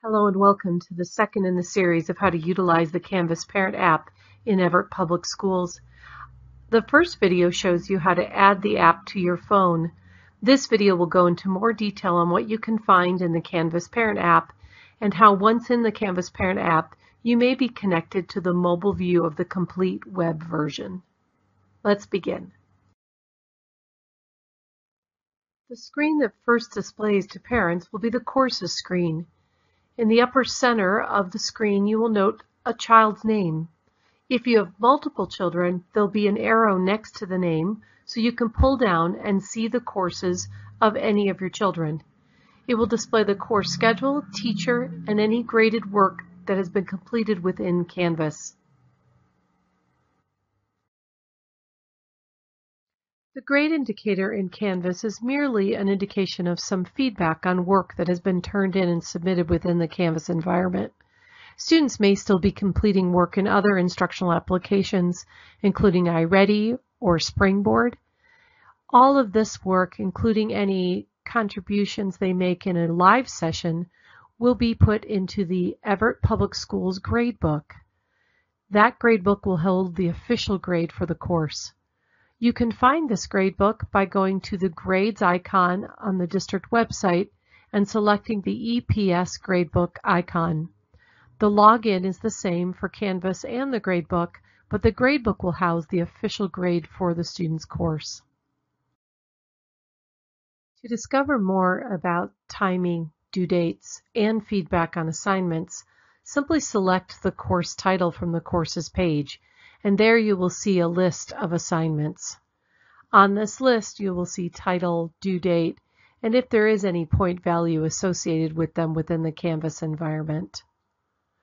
Hello and welcome to the second in the series of how to utilize the Canvas Parent app in Everett Public Schools. The first video shows you how to add the app to your phone. This video will go into more detail on what you can find in the Canvas Parent app and how once in the Canvas Parent app, you may be connected to the mobile view of the complete web version. Let's begin. The screen that first displays to parents will be the courses screen. In the upper center of the screen, you will note a child's name. If you have multiple children, there'll be an arrow next to the name, so you can pull down and see the courses of any of your children. It will display the course schedule, teacher, and any graded work that has been completed within Canvas. The grade indicator in Canvas is merely an indication of some feedback on work that has been turned in and submitted within the Canvas environment. Students may still be completing work in other instructional applications, including iReady or Springboard. All of this work, including any contributions they make in a live session, will be put into the Everett Public Schools gradebook. That gradebook will hold the official grade for the course. You can find this gradebook by going to the grades icon on the district website and selecting the EPS gradebook icon. The login is the same for Canvas and the gradebook, but the gradebook will house the official grade for the student's course. To discover more about timing, due dates, and feedback on assignments, simply select the course title from the courses page, and there you will see a list of assignments. On this list, you will see title, due date, and if there is any point value associated with them within the Canvas environment.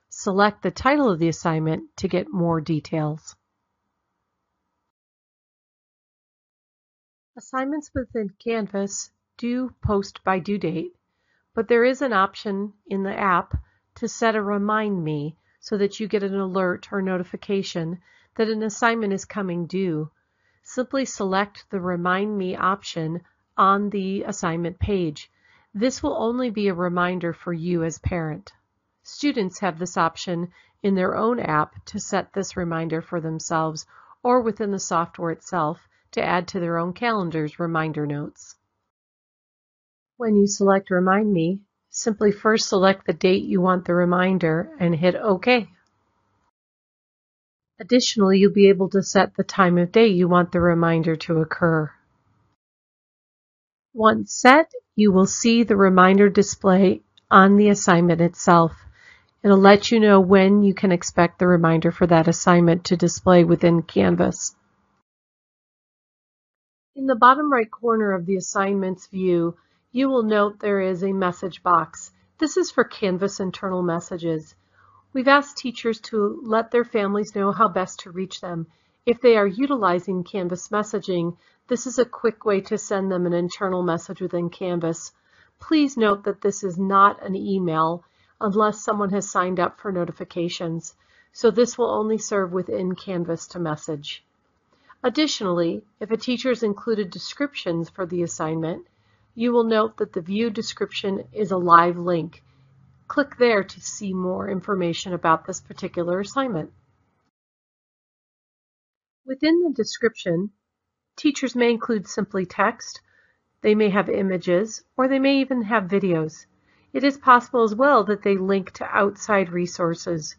Select the title of the assignment to get more details. Assignments within Canvas do post by due date, but there is an option in the app to set a remind me so that you get an alert or notification that an assignment is coming due. Simply select the Remind Me option on the assignment page. This will only be a reminder for you as parent. Students have this option in their own app to set this reminder for themselves or within the software itself to add to their own calendar's reminder notes. When you select Remind Me, simply first select the date you want the reminder and hit OK. Additionally, you'll be able to set the time of day you want the reminder to occur. Once set, you will see the reminder display on the assignment itself. It'll let you know when you can expect the reminder for that assignment to display within Canvas. In the bottom right corner of the assignments view, you will note there is a message box. This is for Canvas internal messages. We've asked teachers to let their families know how best to reach them. If they are utilizing Canvas messaging, this is a quick way to send them an internal message within Canvas. Please note that this is not an email unless someone has signed up for notifications, so this will only serve within Canvas to message. Additionally, if a teacher has included descriptions for the assignment, you will note that the view description is a live link. Click there to see more information about this particular assignment. Within the description, teachers may include simply text, they may have images, or they may even have videos. It is possible as well that they link to outside resources.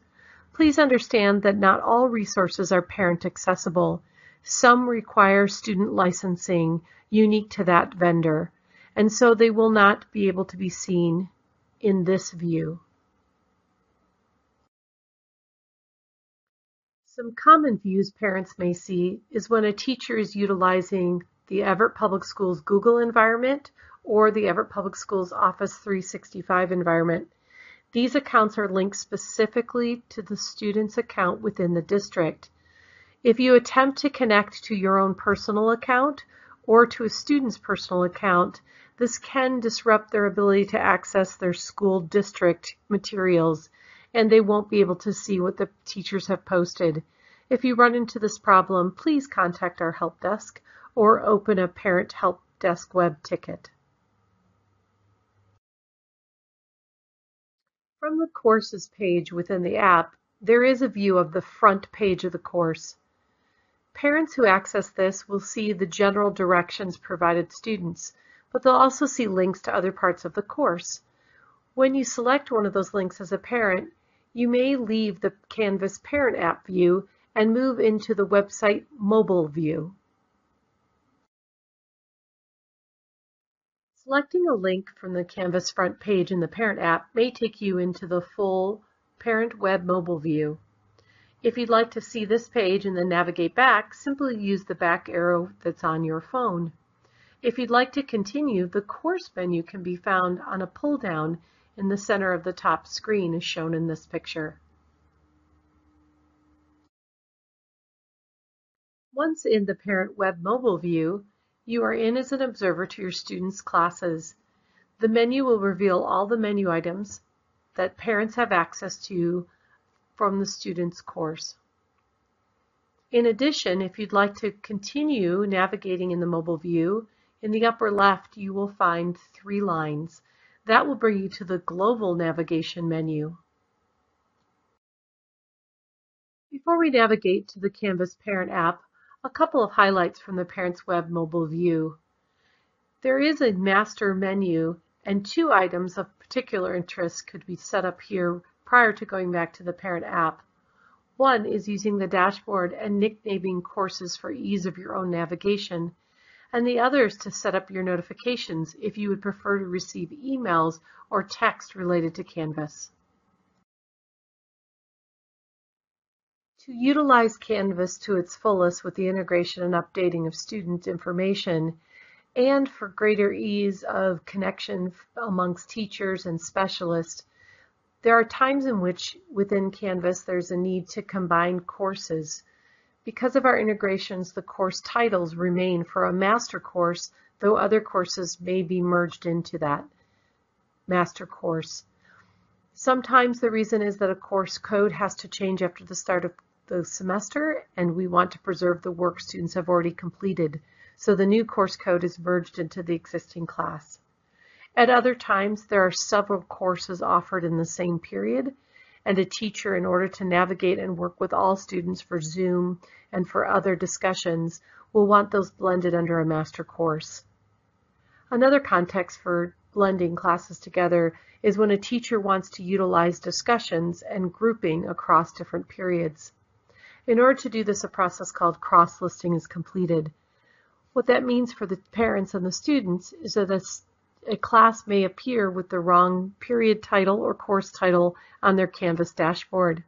Please understand that not all resources are parent accessible. Some require student licensing unique to that vendor, and so they will not be able to be seen in this view. Some common views parents may see is when a teacher is utilizing the Everett Public Schools Google environment or the Everett Public Schools Office 365 environment. These accounts are linked specifically to the student's account within the district. If you attempt to connect to your own personal account or to a student's personal account, this can disrupt their ability to access their school district materials, and they won't be able to see what the teachers have posted. If you run into this problem, please contact our help desk or open a parent help desk web ticket. From the Courses page within the app, there is a view of the front page of the course. Parents who access this will see the general directions provided students, but they'll also see links to other parts of the course. When you select one of those links as a parent, you may leave the Canvas Parent app view and move into the website mobile view. Selecting a link from the Canvas front page in the Parent app may take you into the full Parent Web mobile view. If you'd like to see this page and then navigate back, simply use the back arrow that's on your phone. If you'd like to continue, the course menu can be found on a pull-down in the center of the top screen as shown in this picture. Once in the Parent Web mobile view, you are in as an observer to your students' classes. The menu will reveal all the menu items that parents have access to from the student's course. In addition, if you'd like to continue navigating in the mobile view, in the upper left you will find 3 lines. That will bring you to the global navigation menu. Before we navigate to the Canvas Parent app, a couple of highlights from the Parents Web mobile view. There is a master menu, and 2 items of particular interest could be set up here prior to going back to the Parent app. One is using the dashboard and nicknaming courses for ease of your own navigation, and the other is to set up your notifications if you would prefer to receive emails or text related to Canvas. To utilize Canvas to its fullest with the integration and updating of student information, and for greater ease of connection amongst teachers and specialists, there are times in which within Canvas there's a need to combine courses. Because of our integrations, the course titles remain for a master course, though other courses may be merged into that master course. Sometimes the reason is that a course code has to change after the start of the semester, and we want to preserve the work students have already completed, so the new course code is merged into the existing class. At other times, there are several courses offered in the same period, and a teacher, in order to navigate and work with all students for Zoom and for other discussions, will want those blended under a master course. Another context for blending classes together is when a teacher wants to utilize discussions and grouping across different periods. In order to do this, a process called cross-listing is completed. What that means for the parents and the students is that a class may appear with the wrong period title or course title on their Canvas dashboard.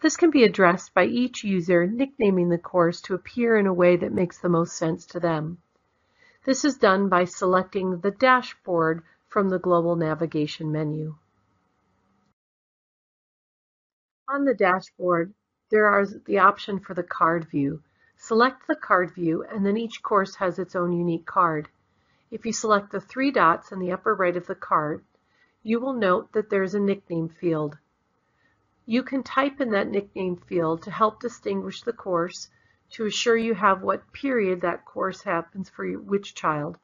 This can be addressed by each user nicknaming the course to appear in a way that makes the most sense to them. This is done by selecting the dashboard from the global navigation menu. On the dashboard, there is the option for the card view. Select the card view, and then each course has its own unique card. If you select the 3 dots in the upper right of the card, you will note that there is a nickname field. You can type in that nickname field to help distinguish the course, to assure you have what period that course happens for which child,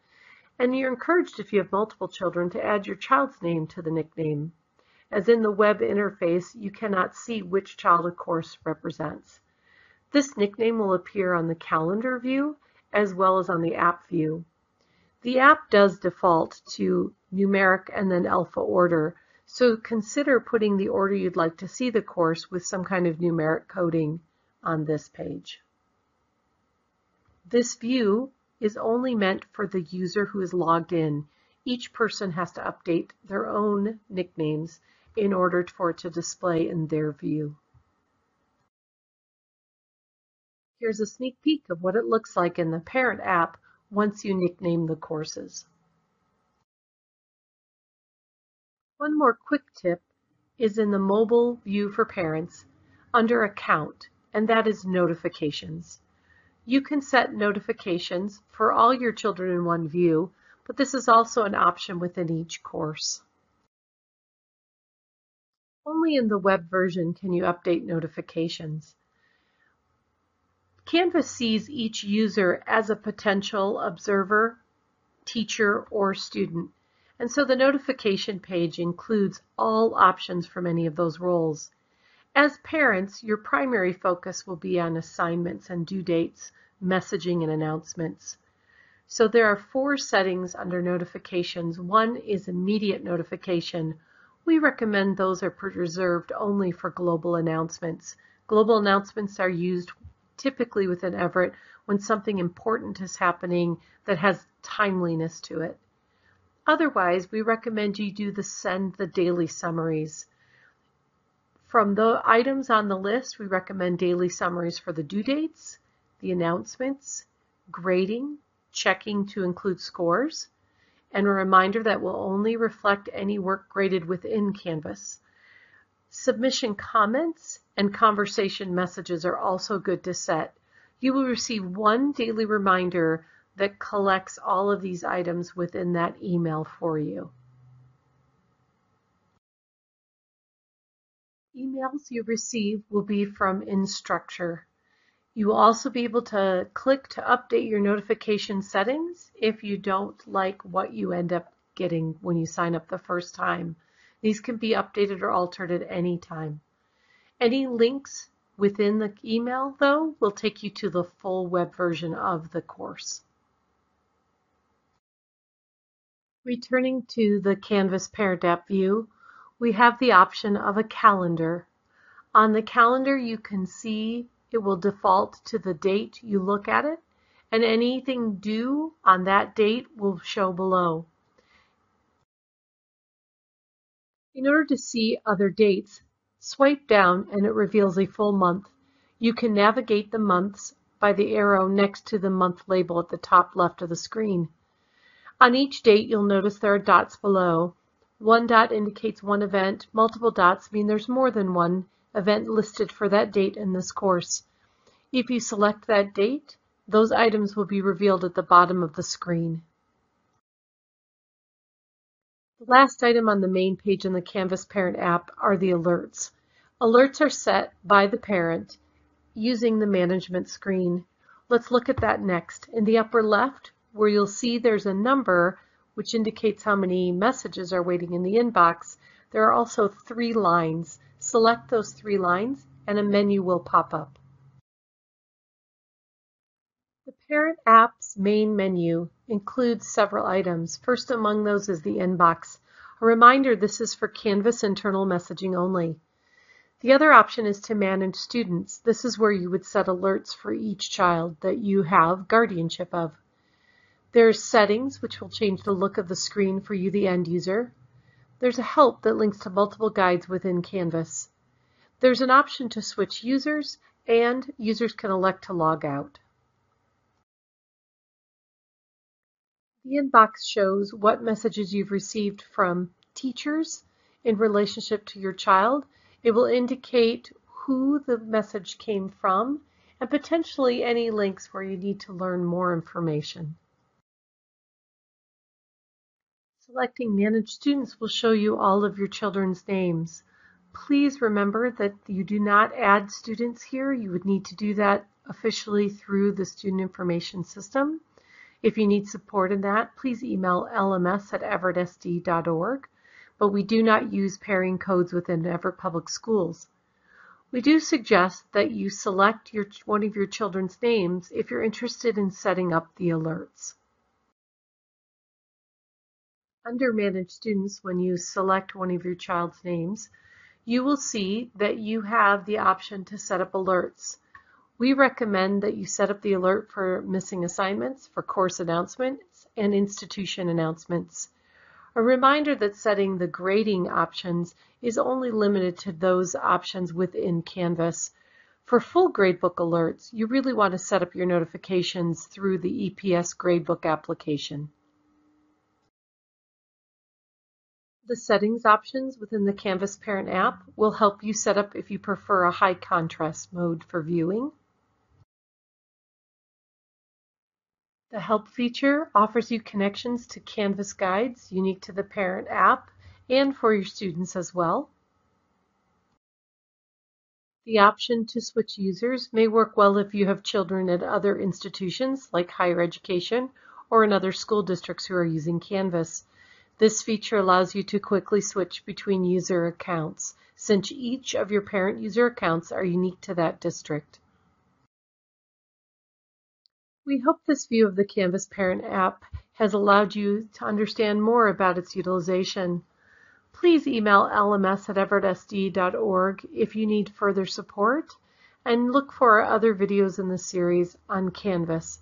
and you're encouraged, if you have multiple children, to add your child's name to the nickname. As in the web interface, you cannot see which child a course represents. This nickname will appear on the calendar view as well as on the app view. The app does default to numeric and then alpha order, so consider putting the order you'd like to see the course with some kind of numeric coding on this page. This view is only meant for the user who is logged in. Each person has to update their own nicknames in order for it to display in their view. Here's a sneak peek of what it looks like in the Parent app once you nickname the courses. One more quick tip is in the mobile view for parents under Account, and that is Notifications. You can set notifications for all your children in one view, but this is also an option within each course. Only in the web version can you update notifications. Canvas sees each user as a potential observer, teacher, or student, And so the notification page includes all options from any of those roles. As parents, your primary focus will be on assignments and due dates, messaging, and announcements. So there are 4 settings under notifications. One is immediate notification. We recommend those are reserved only for global announcements. Global announcements are used typically within Everett when something important is happening that has timeliness to it. Otherwise, we recommend you do send the daily summaries. From the items on the list, we recommend daily summaries for the due dates, the announcements, grading, checking to include scores, and a reminder that will only reflect any work graded within Canvas. Submission comments and conversation messages are also good to set. You will receive one daily reminder that collects all of these items within that email for you. Emails you receive will be from Instructure. You will also be able to click to update your notification settings if you don't like what you end up getting when you sign up the first time. These can be updated or altered at any time. Any links within the email, though, will take you to the full web version of the course. Returning to the Canvas Parent App view, we have the option of a calendar. On the calendar, you can see it will default to the date you look at it, and anything due on that date will show below. In order to see other dates, swipe down and it reveals a full month. You can navigate the months by the arrow next to the month label at the top left of the screen. On each date, you'll notice there are dots below. One dot indicates one event. Multiple dots mean there's more than one event listed for that date in this course. If you select that date, those items will be revealed at the bottom of the screen. The last item on the main page in the Canvas Parent app are the alerts. Alerts are set by the parent using the management screen. Let's look at that next. In the upper left, where you'll see there's a number which indicates how many messages are waiting in the inbox, there are also 3 lines. Select those 3 lines and a menu will pop up. The Parent app's main menu includes several items. First among those is the inbox. A reminder, this is for Canvas internal messaging only. The other option is to manage students. This is where you would set alerts for each child that you have guardianship of. There's settings, which will change the look of the screen for you, the end user. There's a help that links to multiple guides within Canvas. There's an option to switch users, and users can elect to log out. The inbox shows what messages you've received from teachers in relationship to your child. It will indicate who the message came from and potentially any links where you need to learn more information. Selecting Manage Students will show you all of your children's names. Please remember that you do not add students here. You would need to do that officially through the Student Information System. If you need support in that, please email lms@everettsd.org, but we do not use pairing codes within Everett Public Schools. We do suggest that you select one of your children's names if you're interested in setting up the alerts. Under Manage Students, when you select one of your child's names, you will see that you have the option to set up alerts. We recommend that you set up the alert for missing assignments, for course announcements, and institution announcements. A reminder that setting the grading options is only limited to those options within Canvas. For full gradebook alerts, you really want to set up your notifications through the EPS Gradebook application. The settings options within the Canvas Parent app will help you set up if you prefer a high contrast mode for viewing. The Help feature offers you connections to Canvas guides unique to the Parent app and for your students as well. The option to switch users may work well if you have children at other institutions like higher education or in other school districts who are using Canvas. This feature allows you to quickly switch between user accounts, since each of your parent user accounts are unique to that district. We hope this view of the Canvas Parent app has allowed you to understand more about its utilization. Please email lms@everettsd.org if you need further support, and look for our other videos in the series on Canvas.